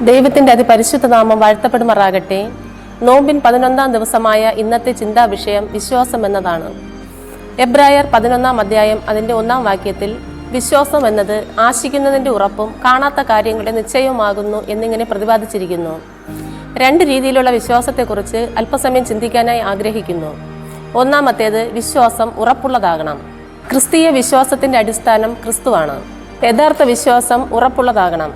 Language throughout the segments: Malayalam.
ദൈവത്തിൻ്റെ അതിപരിശുദ്ധ നാമം വാഴ്ത്തപ്പെടുമാറാകട്ടെ. നോമ്പിൻ 11-ാം ദിവസമായ ഇന്നത്തെ ചിന്താവിഷയം വിശ്വാസം എന്നതാണ്. എബ്രായർ 11-ാം അധ്യായം അതിൻ്റെ 1-ാം വാക്യത്തിൽ വിശ്വാസം എന്നത് ആശിക്കുന്നതിൻ്റെ ഉറപ്പും കാണാത്ത കാര്യങ്ങളുടെ നിശ്ചയവുമാകുന്നു എന്നിങ്ങനെ പ്രതിപാദിച്ചിരിക്കുന്നു. രണ്ട് രീതിയിലുള്ള വിശ്വാസത്തെക്കുറിച്ച് അല്പസമയം ചിന്തിക്കാനായി ആഗ്രഹിക്കുന്നു. ഒന്നാമത്തേത്, വിശ്വാസം ഉറപ്പുള്ളതാകണം. ക്രിസ്തീയ വിശ്വാസത്തിൻ്റെ അടിസ്ഥാനം ക്രിസ്തുവാണ്. യഥാർത്ഥ വിശ്വാസം ഉറപ്പുള്ളതാകണം.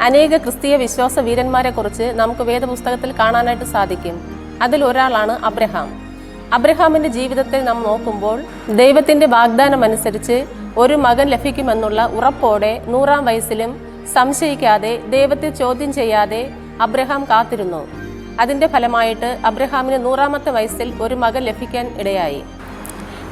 അനേക ക്രിസ്തീയ വിശ്വാസ വീരന്മാരെക്കുറിച്ച് നമുക്ക് വേദപുസ്തകത്തിൽ കാണാനായിട്ട് സാധിക്കും. അതിൽ ഒരാളാണ് അബ്രഹാം. അബ്രഹാമിൻ്റെ ജീവിതത്തെ നാം നോക്കുമ്പോൾ ദൈവത്തിൻ്റെ വാഗ്ദാനം അനുസരിച്ച് ഒരു മകൻ ലഭിക്കുമെന്നുള്ള ഉറപ്പോടെ 100-ാം വയസ്സിലും സംശയിക്കാതെ ദൈവത്തെ ചോദ്യം ചെയ്യാതെ അബ്രഹാം കാത്തിരുന്നു. അതിൻ്റെ ഫലമായിട്ട് അബ്രഹാമിന് 100-ാമത്തെ വയസ്സിൽ ഒരു മകൻ ലഭിക്കാൻ ഇടയായി.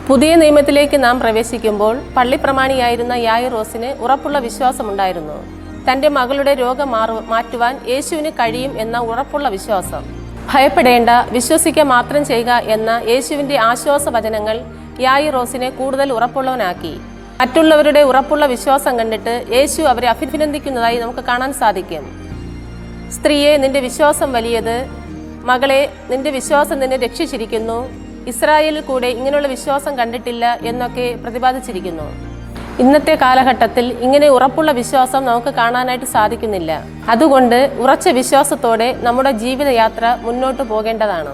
പുതിയ നിയമത്തിലേക്ക് നാം പ്രവേശിക്കുമ്പോൾ പള്ളിപ്രമാണിയായിരുന്ന യായിറോസിന് ഉറപ്പുള്ള വിശ്വാസമുണ്ടായിരുന്നു. തൻ്റെ മകളുടെ രോഗം മാറ്റുവാൻ യേശുവിന് കഴിയും എന്ന ഉറപ്പുള്ള വിശ്വാസം. ഭയപ്പെടേണ്ട, വിശ്വസിക്കുക മാത്രം ചെയ്യുക എന്ന യേശുവിൻ്റെ ആശ്വാസ വചനങ്ങൾ യായിറോസിനെ കൂടുതൽ ഉറപ്പുള്ളവനാക്കി. മറ്റുള്ളവരുടെ ഉറപ്പുള്ള വിശ്വാസം കണ്ടിട്ട് യേശു അവരെ അഭിനന്ദിക്കുന്നതായി നമുക്ക് കാണാൻ സാധിക്കും. സ്ത്രീയെ, നിന്റെ വിശ്വാസം വലിയത്. മകളെ, നിന്റെ വിശ്വാസം നിന്നെ രക്ഷിച്ചിരിക്കുന്നു. ഇസ്രായേലിൽ കൂടെ ഇങ്ങനെയുള്ള വിശ്വാസം കണ്ടിട്ടില്ല എന്നൊക്കെ പ്രതിപാദിച്ചിരിക്കുന്നു. ഇന്നത്തെ കാലഘട്ടത്തിൽ ഇങ്ങനെ ഉറപ്പുള്ള വിശ്വാസം നമുക്ക് കാണാനായിട്ട് സാധിക്കുന്നില്ല. അതുകൊണ്ട് ഉറച്ച വിശ്വാസത്തോടെ നമ്മുടെ ജീവിതയാത്ര മുന്നോട്ട് പോകേണ്ടതാണ്.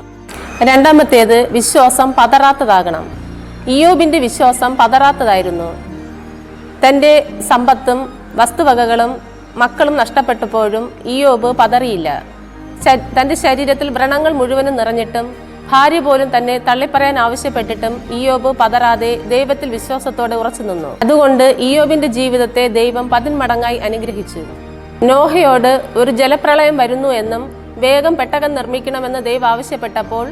രണ്ടാമത്തേത്, വിശ്വാസം പതറാത്തതാകണം. ഇയ്യോബിൻ്റെ വിശ്വാസം പതറാത്തതായിരുന്നു. തൻ്റെ സമ്പത്തും വസ്തുവകകളും മക്കളും നഷ്ടപ്പെട്ടപ്പോഴും ഇയ്യോബ് പതറിയില്ല. തൻ്റെ ശരീരത്തിൽ വ്രണങ്ങൾ മുഴുവനും നിറഞ്ഞിട്ടും ഭാര്യ പോലും തന്നെ തള്ളിപ്പറയാൻ ആവശ്യപ്പെട്ടിട്ടും ഇയ്യോബ് പതറാതെ ദൈവത്തിൽ വിശ്വാസത്തോടെ ഉറച്ചു നിന്നു. അതുകൊണ്ട് ഇയ്യോബിന്റെ ജീവിതത്തെ ദൈവം 10 മടങ്ങായി അനുഗ്രഹിച്ചു. നോഹയോട് ഒരു ജലപ്രളയം വരുന്നു എന്നും വേഗം പെട്ടകം നിർമ്മിക്കണമെന്ന് ദൈവം ആവശ്യപ്പെട്ടപ്പോൾ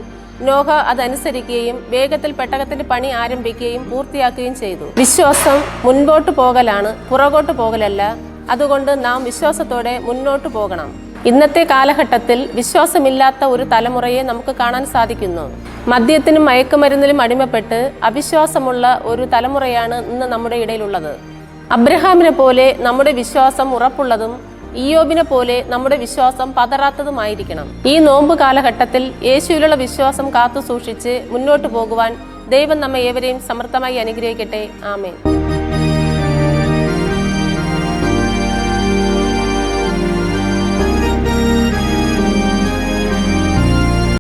നോഹ അതനുസരിക്കുകയും വേഗത്തിൽ പെട്ടകത്തിന്റെ പണി ആരംഭിക്കുകയും പൂർത്തിയാക്കുകയും ചെയ്തു. വിശ്വാസം മുൻപോട്ട് പോകലാണ്, പുറകോട്ട് പോകലല്ല. അതുകൊണ്ട് നാം വിശ്വാസത്തോടെ മുന്നോട്ട് പോകണം. ഇന്നത്തെ കാലഘട്ടത്തിൽ വിശ്വാസമില്ലാത്ത ഒരു തലമുറയെ നമുക്ക് കാണാൻ സാധിക്കുന്നു. മദ്യത്തിനും മയക്കുമരുന്നിലും അടിമപ്പെട്ട് അവിശ്വാസമുള്ള ഒരു തലമുറയാണ് ഇന്ന് നമ്മുടെ ഇടയിലുള്ളത്. അബ്രഹാമിനെ പോലെ നമ്മുടെ വിശ്വാസം ഉറപ്പുള്ളതും ഇയ്യോബിനെ പോലെ നമ്മുടെ വിശ്വാസം പതറാത്തതുമായിരിക്കണം. ഈ നോമ്പ് കാലഘട്ടത്തിൽ യേശുവിലുള്ള വിശ്വാസം കാത്തു സൂക്ഷിച്ച് മുന്നോട്ട് പോകുവാൻ ദൈവം നമ്മെ ഏവരെയും സമൃദ്ധമായി അനുഗ്രഹിക്കട്ടെ. ആമേൻ.